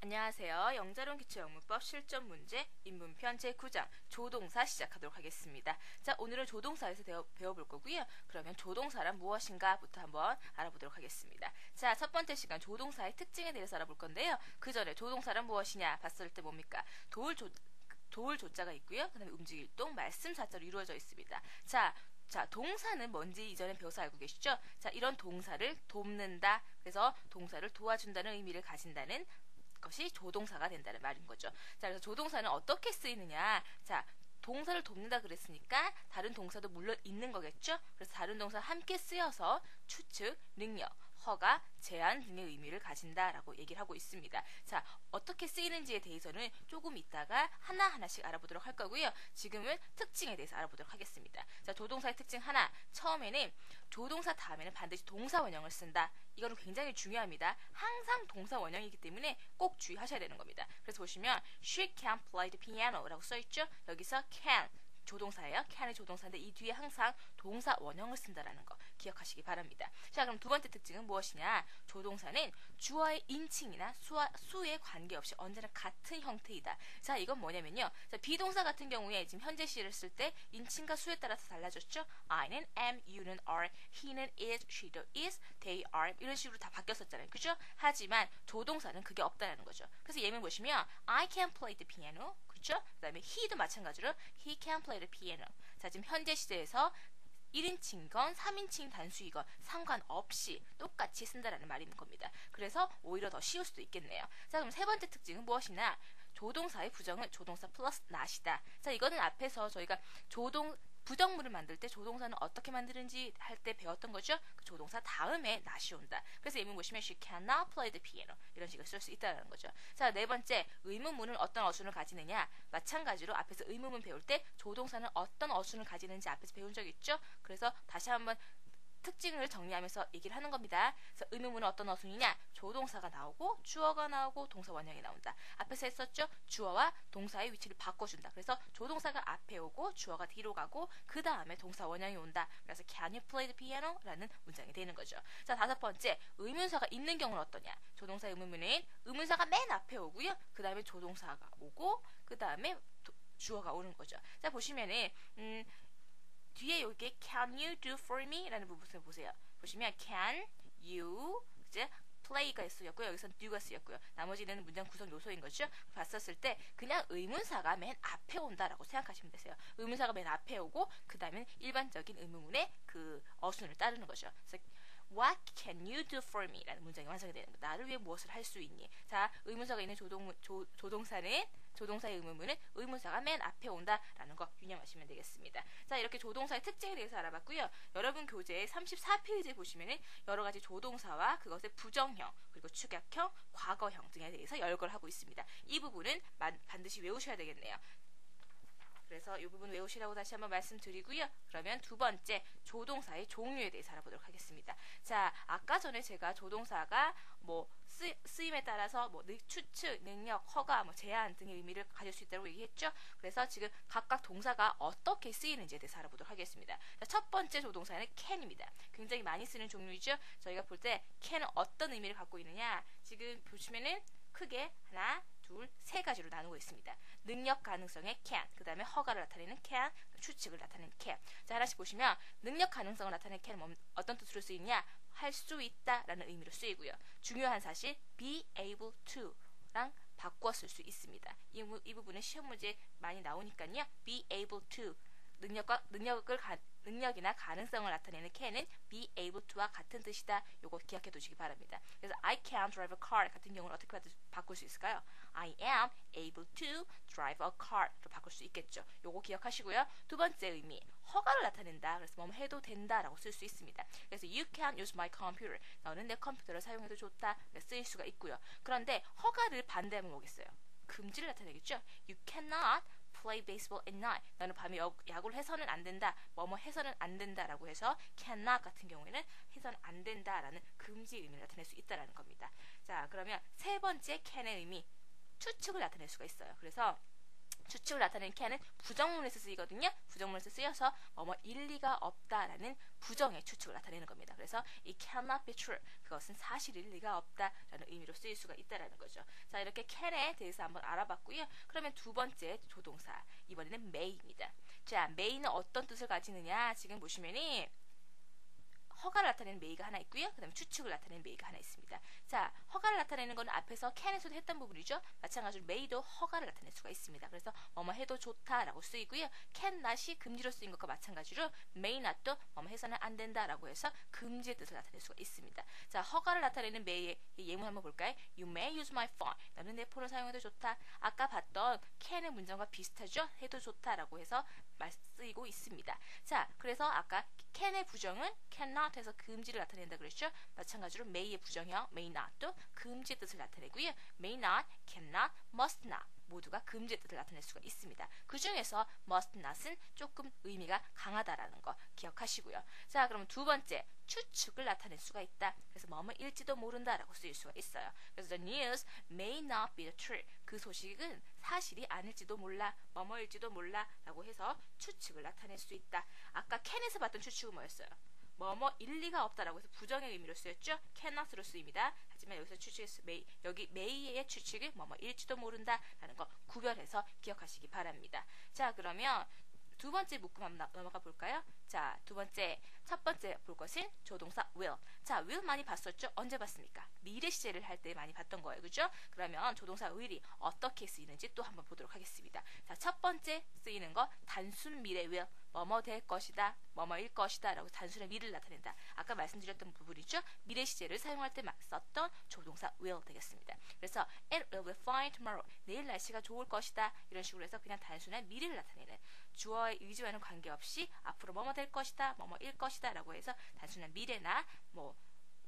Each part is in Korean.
안녕하세요. 영자론 기초영문법 실전 문제 인문편 제9장 조동사 시작하도록 하겠습니다. 자, 오늘은 조동사에서 배워볼 거고요. 그러면 조동사란 무엇인가 부터 한번 알아보도록 하겠습니다. 자, 첫 번째 시간 조동사의 특징에 대해서 알아볼 건데요. 그 전에 조동사란 무엇이냐 봤을 때 뭡니까? 도울 조자가 있고요. 그 다음에 움직일 동, 말씀 사자로 이루어져 있습니다. 자, 동사는 뭔지 이전에 배워서 알고 계시죠? 자, 이런 동사를 돕는다. 그래서 동사를 도와준다는 의미를 가진다는 것이 조동사가 된다는 말인 거죠. 자, 그래서 조동사는 어떻게 쓰이느냐? 자, 동사를 돕는다 그랬으니까 다른 동사도 물론 있는 거겠죠? 그래서 다른 동사 함께 쓰여서 추측, 능력, 허가, 제한 등의 의미를 가진다라고 얘기를 하고 있습니다. 자, 어떻게 쓰이는지에 대해서는 조금 이따가 하나하나씩 알아보도록 할 거고요. 지금은 특징에 대해서 알아보도록 하겠습니다. 자, 조동사의 특징 하나. 처음에는 조동사 다음에는 반드시 동사 원형을 쓴다. 이거는 굉장히 중요합니다. 항상 동사 원형이기 때문에 꼭 주의하셔야 되는 겁니다. 그래서 보시면 She can play the piano 라고 써있죠? 여기서 can 조동사예요. can이 조동사인데 이 뒤에 항상 동사 원형을 쓴다라는 거 기억하시기 바랍니다. 자, 그럼 두 번째 특징은 무엇이냐? 조동사는 주어의 인칭이나 수에 관계없이 언제나 같은 형태이다. 자, 이건 뭐냐면요. 자, 비동사 같은 경우에 지금 현재 시를 쓸 때 인칭과 수에 따라서 달라졌죠? I는 am, you는 are, he는 is, she도 is, they are 이런 식으로 다 바뀌었었잖아요. 그죠? 하지만 조동사는 그게 없다라는 거죠. 그래서 예문 보시면 I can play the piano. 그렇죠? 그 다음에 he도 마찬가지로 he can play the piano. 자, 지금 현재 시제에서 1인칭이건 3인칭 단수이건 상관없이 똑같이 쓴다라는 말인 겁니다. 그래서 오히려 더 쉬울 수도 있겠네요. 자, 그럼 세 번째 특징은 무엇이냐? 조동사의 부정은 조동사 플러스 not이다. 자, 이거는 앞에서 저희가 부정문을 만들 때 조동사는 어떻게 만드는지 할 때 배웠던 거죠. 그 조동사 다음에 not이 온다. 그래서 예문 보시면 she cannot play the piano 이런 식으로 쓸 수 있다는 거죠. 자, 네 번째 의문문은 어떤 어순을 가지느냐? 마찬가지로 앞에서 의문문 배울 때 조동사는 어떤 어순을 가지는지 앞에서 배운 적 있죠. 그래서 다시 한번 특징을 정리하면서 얘기를 하는 겁니다. 그래서 의문문은 어떤 어순이냐? 조동사가 나오고 주어가 나오고 동사 원형이 나온다. 앞에서 했었죠? 주어와 동사의 위치를 바꿔준다. 그래서 조동사가 앞에 오고 주어가 뒤로 가고 그 다음에 동사 원형이 온다. 그래서 Can you play the piano? 라는 문장이 되는 거죠. 자, 다섯 번째 의문사가 있는 경우는 어떠냐? 조동사 의문문은 의문사가 맨 앞에 오고요. 그 다음에 조동사가 오고 그 다음에 주어가 오는 거죠. 자, 보시면은 뒤에 여기에 can you do for me? 라는 부분을 보세요. 보시면 can you 이제 play가 쓰였고요. 여기서는 do가 쓰였고요. 나머지는 문장 구성 요소인 거죠. 봤었을 때 그냥 의문사가 맨 앞에 온다라고 생각하시면 되세요. 의문사가 맨 앞에 오고 그 다음에 일반적인 의문문의 그 어순을 따르는 거죠. 그래서 What can you do for me? 라는 문장이 완성이 되는 거예요. 나를 위해 무엇을 할 수 있니? 자, 의문사가 있는 조동사의 의문문은 의문사가 맨 앞에 온다라는 거 유념하시면 되겠습니다. 자, 이렇게 조동사의 특징에 대해서 알아봤고요. 여러분 교재 34페이지에 보시면은 여러 가지 조동사와 그것의 부정형, 그리고 축약형, 과거형 등에 대해서 열거를 하고 있습니다. 이 부분은 반드시 외우셔야 되겠네요. 그래서 이 부분 외우시라고 다시 한번 말씀드리고요. 그러면 두 번째 조동사의 종류에 대해서 알아보도록 하겠습니다. 자, 아까 전에 제가 조동사가 뭐 쓰임에 따라서 뭐 추측, 능력, 허가, 뭐 제한 등의 의미를 가질 수 있다고 얘기했죠. 그래서 지금 각각 동사가 어떻게 쓰이는지에 대해서 알아보도록 하겠습니다. 자, 첫 번째 조동사는 can입니다. 굉장히 많이 쓰는 종류이죠. 저희가 볼 때 can은 어떤 의미를 갖고 있느냐? 지금 보시면은 크게 하나, 둘, 세 가지로 나누고 있습니다. 능력 가능성의 can, 그 다음에 허가를 나타내는 can, 추측을 나타내는 can. 자, 하나씩 보시면 능력 가능성을 나타내는 can은 어떤 뜻으로 쓰이냐? 할 수 있다 라는 의미로 쓰이고요. 중요한 사실 be able to 랑 바꿔 쓸 수 있습니다. 이 부분은 시험 문제에 많이 나오니까요. be able to 능력이나 가능성을 나타내는 can은 be able to와 같은 뜻이다. 요거 기억해 두시기 바랍니다. 그래서 I can drive a car 같은 경우는 어떻게 바꿀 수 있을까요? I am able to drive a car로 바꿀 수 있겠죠. 요거 기억하시고요. 두 번째 의미, 허가를 나타낸다. 그래서 뭐 해도 된다라고 쓸 수 있습니다. 그래서 you can use my computer. 너는 내 컴퓨터를 사용해도 좋다. 쓰일 수가 있고요. 그런데 허가를 반대하면 뭐겠어요? 금지를 나타내겠죠. You cannot play baseball at night. 너는 밤에 야구를 해서는 안 된다. 뭐뭐 해서는 안 된다라고 해서 cannot 같은 경우에는 해서는 안 된다라는 금지 의미를 나타낼 수 있다라는 겁니다. 자, 그러면 세 번째 can의 의미 추측을 나타낼 수가 있어요. 그래서 추측을 나타내는 can은 부정문에서 쓰이거든요. 부정문에서 쓰여서 뭐뭐 일리가 없다라는 부정의 추측을 나타내는 겁니다. 그래서 이 cannot be true, 그것은 사실일 리가 없다라는 의미로 쓰일 수가 있다라는 거죠. 자, 이렇게 can에 대해서 한번 알아봤고요. 그러면 두 번째 조동사, 이번에는 may입니다. 자, may는 어떤 뜻을 가지느냐, 지금 보시면이 허가를 나타내는 may가 하나 있고요. 그 다음에 추측을 나타내는 may가 하나 있습니다. 자, 허가를 나타내는 건 앞에서 can에서도 했던 부분이죠. 마찬가지로 may도 허가를 나타낼 수가 있습니다. 그래서 뭐뭐 해도 좋다라고 쓰이고요. cannot이 금지로 쓰인 것과 마찬가지로 may not도 뭐뭐 해서는 안 된다라고 해서 금지의 뜻을 나타낼 수가 있습니다. 자, 허가를 나타내는 may의 예문 한번 볼까요? You may use my phone. 너는 내 폰을 사용해도 좋다. 아까 봤던 can의 문장과 비슷하죠? 해도 좋다라고 해서 쓰이고 있습니다. 자, 그래서 아까 can의 부정은 cannot 해서 금지를 나타낸다 그랬죠? 마찬가지로 may의 부정형 may not도 금지의 뜻을 나타내고요. may not, cannot, must not 모두가 금지의 뜻을 나타낼 수가 있습니다. 그 중에서 must not은 조금 의미가 강하다라는 거 기억하시고요. 자, 그럼 두 번째, 추측을 나타낼 수가 있다. 그래서 뭐뭐일지도 모른다라고 쓰일 수가 있어요. 그래서 the news may not be the truth. 그 소식은 사실이 아닐지도 몰라, 뭐뭐일지도 몰라 라고 해서 추측을 나타낼 수 있다. 아까 can에서 봤던 추측은 뭐였어요? 뭐뭐 일리가 없다라고 해서 부정의 의미로 쓰였죠. cannot으로 쓰입니다. 하지만 여기서 추측에서 여기 may의 추측이 뭐뭐일지도 모른다라는 거 구별해서 기억하시기 바랍니다. 자, 그러면 두 번째 묶음 한번 넘어가 볼까요? 자, 첫 번째 볼 것은 조동사 will. 자, will 많이 봤었죠? 언제 봤습니까? 미래 시제를 할 때 많이 봤던 거예요. 그죠? 그러면 조동사 will이 어떻게 쓰이는지 또 한번 보도록 하겠습니다. 자, 첫 번째 쓰이는 거 단순 미래 will. 뭐뭐 될 것이다, 뭐뭐일 것이다 라고 단순한 미래를 나타낸다. 아까 말씀드렸던 부분이죠. 미래 시제를 사용할 때 썼던 조동사 will 되겠습니다. 그래서 it will be fine tomorrow. 내일 날씨가 좋을 것이다. 이런 식으로 해서 그냥 단순한 미래를 나타내는, 주어의 의지와는 관계없이 앞으로 뭐뭐 될 것이다, 뭐뭐일 것이다 라고 해서 단순한 미래나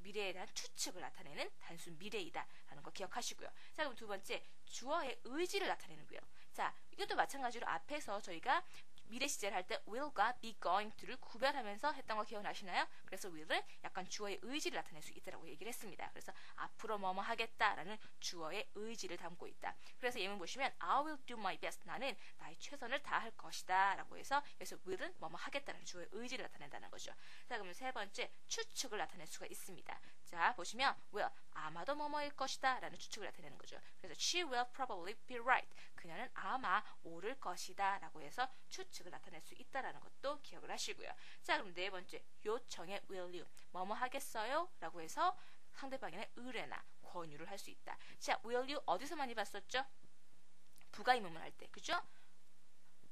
미래에 대한 추측을 나타내는 단순 미래이다 라는 거 기억하시고요. 자, 그럼 두 번째, 주어의 의지를 나타내는 will. 자, 이것도 마찬가지로 앞에서 저희가 미래 시제를 할 때 will과 be going to를 구별하면서 했던 거 기억나시나요? 그래서 will은 약간 주어의 의지를 나타낼 수 있다라고 얘기를 했습니다. 그래서 앞으로 뭐뭐 하겠다라는 주어의 의지를 담고 있다. 그래서 예문 보시면 I will do my best. 나는 나의 최선을 다할 것이다 라고 해서 여기서 will은 뭐뭐 하겠다라는 주어의 의지를 나타낸다는 거죠. 자, 그러면 세 번째, 추측을 나타낼 수가 있습니다. 자, 보시면 will, 아마도 뭐뭐일 것이다 라는 추측을 나타내는 거죠. 그래서 she will probably be right. 그녀는 아마 옳을 것이다 라고 해서 추측을 나타낼 수 있다라는 것도 기억을 하시고요. 자, 그럼 네 번째, 요청의 will you. 뭐뭐 하겠어요? 라고 해서 상대방에게 의뢰나 권유를 할 수 있다. 자, will you 어디서 많이 봤었죠? 부가의문문 할 때, 그죠?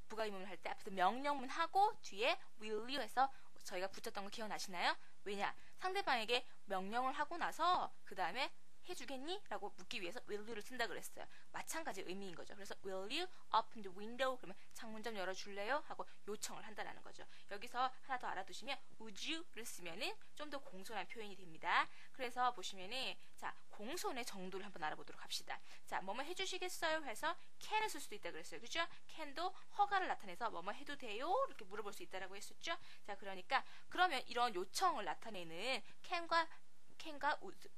부가의문문 할 때 앞에서 명령문 하고 뒤에 will you 해서 저희가 붙였던 거 기억나시나요? 왜냐? 상대방에게 명령을 하고 나서 그 다음에 해주겠니? 라고 묻기 위해서 will you를 쓴다 그랬어요. 마찬가지 의미인 거죠. 그래서 will you open the window? 그러면 창문 좀 열어줄래요? 하고 요청을 한다는 거죠. 여기서 하나 더 알아두시면 would you를 쓰면은 좀 더 공손한 표현이 됩니다. 그래서 보시면은 자, 공손의 정도를 한번 알아보도록 합시다. 자, 뭐뭐 해주시겠어요? 해서 can을 쓸 수도 있다 그랬어요. 그죠? can도 허가를 나타내서 뭐뭐 해도 돼요? 이렇게 물어볼 수 있다라고 했었죠. 자, 그러니까 그러면 이런 요청을 나타내는 can과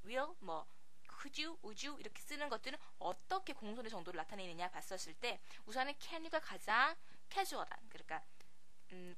will, could you, would you 이렇게 쓰는 것들은 어떻게 공손의 정도를 나타내느냐 봤었을 때 우선은 can가 가장 캐주얼한, 그러니까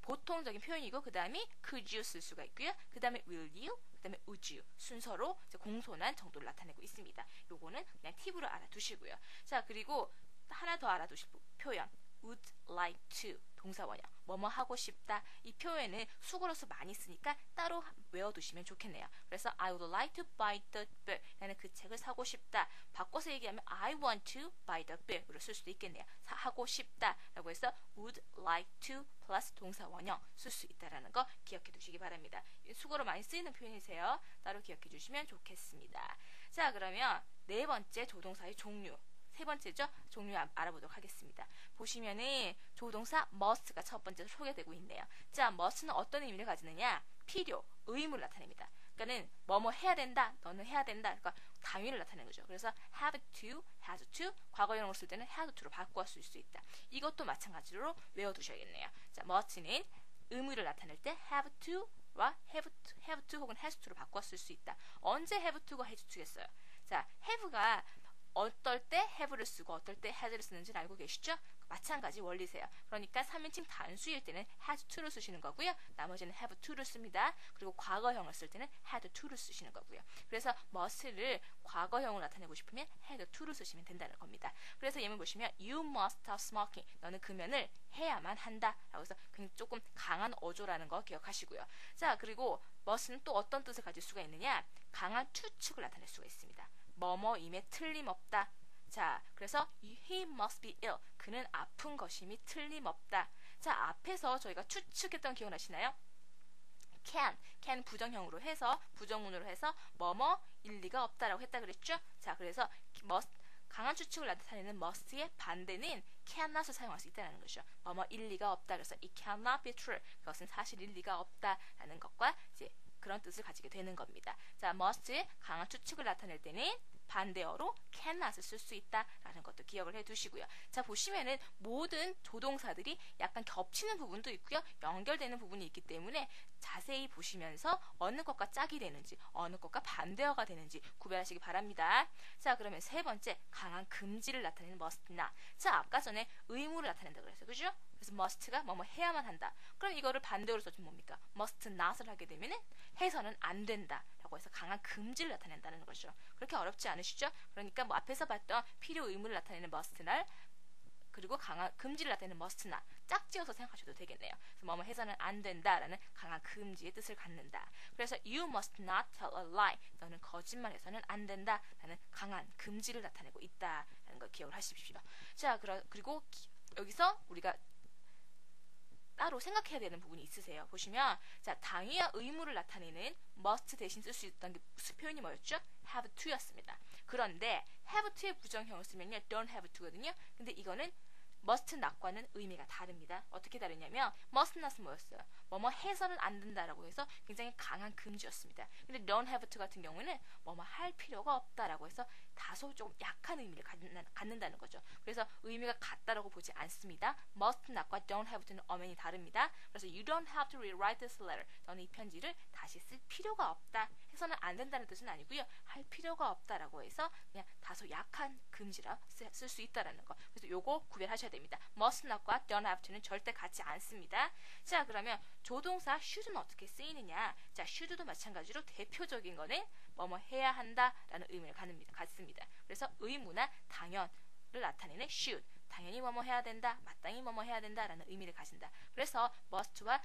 보통적인 표현이고 그 다음에 could you 쓸 수가 있고요. 그 다음에 will you, 그 다음에 would you 순서로 공손한 정도를 나타내고 있습니다. 요거는 그냥 팁으로 알아두시고요. 자, 그리고 하나 더 알아두실 표현 would like to 동사원형 뭐뭐 하고 싶다. 이 표현은 수고로서 많이 쓰니까 따로 외워두시면 좋겠네요. 그래서 I would like to buy the book. 나는 그 책을 사고 싶다. 바꿔서 얘기하면 I want to buy the book으로 쓸 수도 있겠네요. 하고 싶다 라고 해서 would like to 플러스 동사원형 쓸 수 있다는 거 기억해 두시기 바랍니다. 수고로 많이 쓰이는 표현이세요. 따로 기억해 주시면 좋겠습니다. 자, 그러면 네 번째 조동사의 종류. 세 번째죠. 종류 알아보도록 하겠습니다. 보시면은 조동사 must가 첫 번째로 소개되고 있네요. 자, must는 어떤 의미를 가지느냐? 필요, 의무를 나타냅니다. 그러니까는 뭐뭐 해야 된다, 너는 해야 된다. 그러니까 당위를 나타내는 거죠. 그래서 have to, has to, 과거형으로 쓸 때는 had to로 바꿔 쓸 수 있다. 이것도 마찬가지로 외워두셔야겠네요. 자, must는 의무를 나타낼 때 have to와 have to 혹은 has to로 바꿔 쓸 수 있다. 언제 have to가 has to겠어요? 자, have가 어떨 때 have를 쓰고 어떨 때 has를 쓰는지를 알고 계시죠? 마찬가지 원리세요. 그러니까 3인칭 단수일 때는 had to를 쓰시는 거고요. 나머지는 have to를 씁니다. 그리고 과거형을 쓸 때는 had to를 쓰시는 거고요. 그래서 must를 과거형으로 나타내고 싶으면 had to를 쓰시면 된다는 겁니다. 그래서 예문 보시면 you must stop smoking. 너는 금연을 해야만 한다. 라고 해서 굉장히 조금 강한 어조라는 거 기억하시고요. 자, 그리고 must는 또 어떤 뜻을 가질 수가 있느냐? 강한 추측을 나타낼 수가 있습니다. 뭐뭐임에 틀림없다. 자, 그래서 he must be ill. 그는 아픈 것임이 틀림없다. 자, 앞에서 저희가 추측했던 기억나시나요? can 부정형으로 해서 부정문으로 해서 뭐뭐 일리가 없다라고 했다 그랬죠? 자, 그래서 must 강한 추측을 나타내는 must의 반대는 cannot을 사용할 수 있다는 것이죠. 뭐뭐 일리가 없다. 그래서 it cannot be true. 그것은 사실 일리가 없다라는 것과 이제 그런 뜻을 가지게 되는 겁니다. 자, must의 강한 추측을 나타낼 때는 반대어로 cannot을 쓸 수 있다라는 것도 기억을 해두시고요. 자, 보시면은 모든 조동사들이 약간 겹치는 부분도 있고요. 연결되는 부분이 있기 때문에 자세히 보시면서 어느 것과 짝이 되는지 어느 것과 반대어가 되는지 구별하시기 바랍니다. 자, 그러면 세 번째 강한 금지를 나타내는 must not. 자, 아까 전에 의무를 나타낸다 그랬어요. 그죠? 그래서 must가 뭐뭐 해야만 한다. 그럼 이거를 반대어로 써주면 뭡니까? must not을 하게 되면은 해서는 안 된다 라고 해서 강한 금지를 나타낸다는 거죠. 그렇게 어렵지 않으시죠? 그러니까 뭐 앞에서 봤던 필요 의무를 나타내는 must not 그리고 강한 금지를 나타내는 must not 짝지어서 생각하셔도 되겠네요. 그래서 뭐뭐 해서는 안 된다라는 강한 금지의 뜻을 갖는다. 그래서 you must not tell a lie. 너는 거짓말해서는 안 된다라는 강한 금지를 나타내고 있다라는 걸 기억을 하십시오. 자, 그리고 여기서 우리가 따로 생각해야 되는 부분이 있으세요. 보시면 자, 당위와 의무를 나타내는 must 대신 쓸 수 있던 표현이 뭐였죠? have to였습니다. 그런데 have to의 부정형을 쓰면요 don't have to거든요. 근데 이거는 must not과는 의미가 다릅니다. 어떻게 다르냐면 must not은 뭐였어요? 뭐뭐 해서는 안 된다라고 해서 굉장히 강한 금지였습니다. 근데 don't have to 같은 경우는 뭐뭐 할 필요가 없다라고 해서 다소 조금 약한 의미를 갖는다는 거죠. 그래서 의미가 같다라고 보지 않습니다. must not과 don't have to는 엄연히 다릅니다. 그래서 you don't have to rewrite this letter. 너는 이 편지를 다시 쓸 필요가 없다. 해서는 안 된다는 뜻은 아니고요. 할 필요가 없다라고 해서 그냥 다소 약한 금지라 쓸 수 있다라는 거. 그래서 요거 구별하셔야 됩니다. must not과 don't have to는 절대 같지 않습니다. 자, 그러면 조동사 should는 어떻게 쓰이느냐? 자, should도 마찬가지로 대표적인 거는 뭐뭐 해야 한다라는 의미를 갖습니다. 그래서 의무나 당연을 나타내는 should. 당연히 뭐뭐 해야 된다, 마땅히 뭐뭐 해야 된다라는 의미를 가진다. 그래서 must와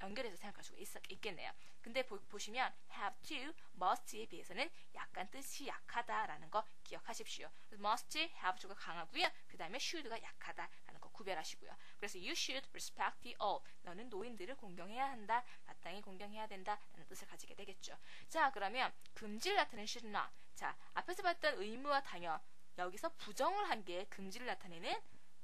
연결해서 생각할 수가 있겠네요. 근데 보시면 have to, must에 비해서는 약간 뜻이 약하다라는 거 기억하십시오. must, have to가 강하고요. 그 다음에 should가 약하다라는 거 구별하시고요. 그래서 you should respect the all. 너는 노인들을 공경해야 한다, 마땅히 공경해야 된다라는 뜻을 가지게 되겠죠. 자, 그러면 금지를 나타내는 should not. 자, 앞에서 봤던 의무와 당연 여기서 부정을 한 게 금지를 나타내는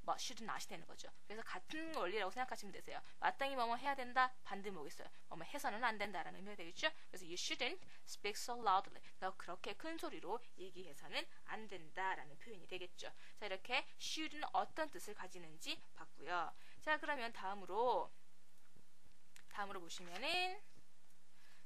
should not이 되는 거죠. 그래서 같은 원리라고 생각하시면 되세요. 마땅히 뭐뭐 해야 된다, 반대 뭐겠어요? 뭐뭐 해서는 안 된다라는 의미가 되겠죠. 그래서 you shouldn't speak so loudly. 너 그렇게 큰 소리로 얘기해서는 안 된다라는 표현이 되겠죠. 자, 이렇게 should는 어떤 뜻을 가지는지 봤고요. 자, 그러면 다음으로 보시면은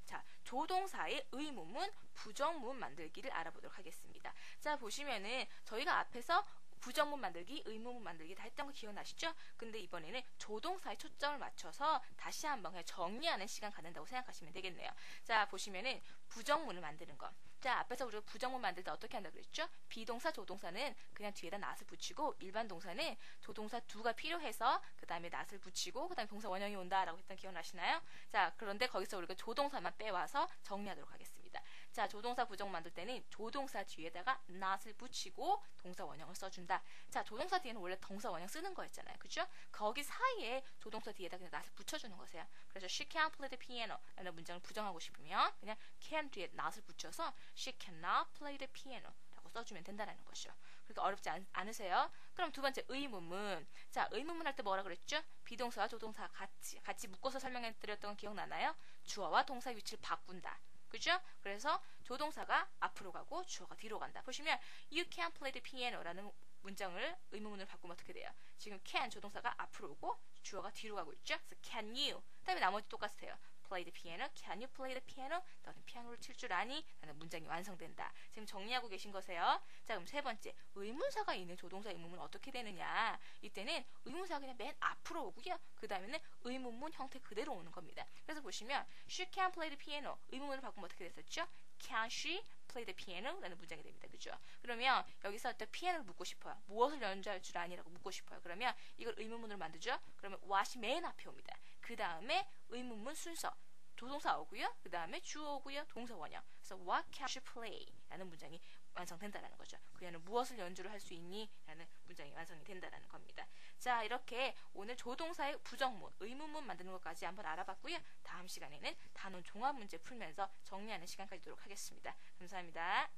자, 조동사의 의문문, 부정문 만들기를 알아보도록 하겠습니다. 자, 보시면은 저희가 앞에서 부정문 만들기, 의문문 만들기 다 했던 거 기억나시죠? 근데 이번에는 조동사에 초점을 맞춰서 다시 한번 그냥 정리하는 시간 갖는다고 생각하시면 되겠네요. 자, 보시면은 부정문을 만드는 거. 자, 앞에서 우리가 부정문 만들 때 어떻게 한다고 그랬죠? 비동사, 조동사는 그냥 뒤에다 not을 붙이고 일반 동사는 조동사 do가 필요해서 그 다음에 not을 붙이고 그 다음에 동사 원형이 온다라고 했던 기억나시나요? 자, 그런데 거기서 우리가 조동사만 빼와서 정리하도록 하겠습니다. 자, 조동사 부정 만들 때는 조동사 뒤에다가 not을 붙이고 동사 원형을 써준다. 자, 조동사 뒤에는 원래 동사 원형 쓰는 거였잖아요. 그죠? 거기 사이에 조동사 뒤에다 그냥 not을 붙여주는 거세요. 그래서 she can't play the piano 라는 문장을 부정하고 싶으면 그냥 can 뒤에 not을 붙여서 she cannot play the piano 라고 써주면 된다는 것이죠. 그러니까 어렵지 않으세요? 그럼 두 번째 의문문. 자, 의문문 할 때 뭐라 그랬죠? 비동사와 조동사 같이 묶어서 설명해 드렸던 거 기억나나요? 주어와 동사 위치를 바꾼다. 그죠? 그래서 조동사가 앞으로 가고 주어가 뒤로 간다. 보시면 you can play the piano 라는 문장을 의문문으로 바꾸면 어떻게 돼요? 지금 can 조동사가 앞으로 오고 주어가 뒤로 가고 있죠? 그래서 can you. 그 다음에 나머지 똑같아요. play the piano? Can you play the piano? 너는 피아노를 칠 줄 아니? 라는 문장이 완성된다. 지금 정리하고 계신 거세요. 자, 그럼 세 번째, 의문사가 있는 조동사 의문문 어떻게 되느냐? 이때는 의문사가 그냥 맨 앞으로 오고요. 그 다음에는 의문문 형태 그대로 오는 겁니다. 그래서 보시면 she can play the piano. 의문문을 바꾸면 어떻게 됐었죠? Can she play the piano? 라는 문장이 됩니다. 그죠? 그러면 여기서 또 피아노를 묻고 싶어요. 무엇을 연주할 줄 아니라고 묻고 싶어요. 그러면 이걸 의문문으로 만들죠? 그러면 what이 맨 앞에 옵니다. 그 다음에 의문문 순서 조동사 오고요. 그 다음에 주어 오고요. 동사 원형. 그래서 what can she play? 라는 문장이 완성된다라는 거죠. 그녀는 무엇을 연주를 할 수 있니? 라는 문장이 완성이 된다라는 겁니다. 자, 이렇게 오늘 조동사의 부정문, 의문문 만드는 것까지 한번 알아봤고요. 다음 시간에는 단원 종합 문제 풀면서 정리하는 시간까지 도록 하겠습니다. 감사합니다.